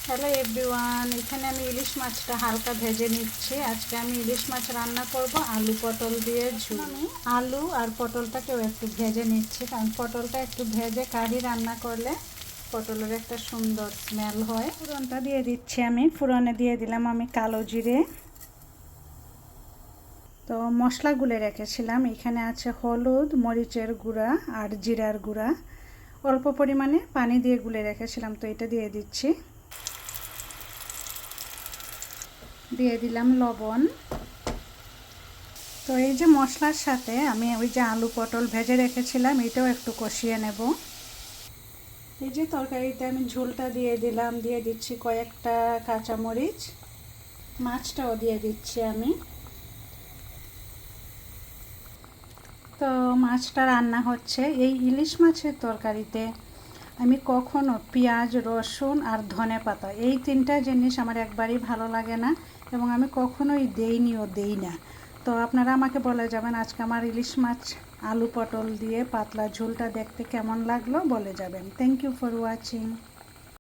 Hello everyone, এখানে আমি ইলিশ মাছটা হালকা ভেজে নিচ্ছি। আজকে আমি ইলিশ মাছ রান্না করব আলু পটল দিয়ে ঝোল। আমি আলু আর পটলটাকেও একটু ভেজে নিচ্ছি, কারণ পটলটা একটু ভেজে কারি রান্না করলে পটলের একটা সুন্দর স্মেল হয়। ফোড়নটা দিয়ে দিচ্ছি আমি। ফোড়নে দিয়ে দিলাম আমি কালো জিরে। তো মশলা গুলে রেখেছিলাম, এখানে আছে হলুদ, মরিচের গুঁড়া আর জিরার গুঁড়া। অল্প পরিমাণে পানি দিয়ে গুলে রেখেছিলাম, তো এটা দিয়ে দিচ্ছি। দিয়ে দিলাম লবণ। তো এই যে মশলার সাথে আমি ওই যে আলু পটল ভেজে রেখেছিলাম এটাও একটু কষিয়ে নেব। এই যে তরকারিতে আমি ঝোলটা দিয়ে দিলাম, দিয়ে দিচ্ছি কয়েকটা কাঁচামরিচ। মাছটাও দিয়ে দিচ্ছি আমি। তো মাছটা রান্না হচ্ছে। এই ইলিশ মাছের তরকারিতে আমি কখনো পেঁয়াজ, রসুন আর ধনেপাতা এই তিনটা জিনিস আমার একবারই ভালো লাগে না, এবং আমি কখনোই দেই না। তো আপনারা আমাকে বলে যাবেন আজকে আমার ইলিশ মাছ আলু পটল দিয়ে পাতলা ঝোলটা দেখতে কেমন লাগলো, বলে যাবেন। Thank you for watching.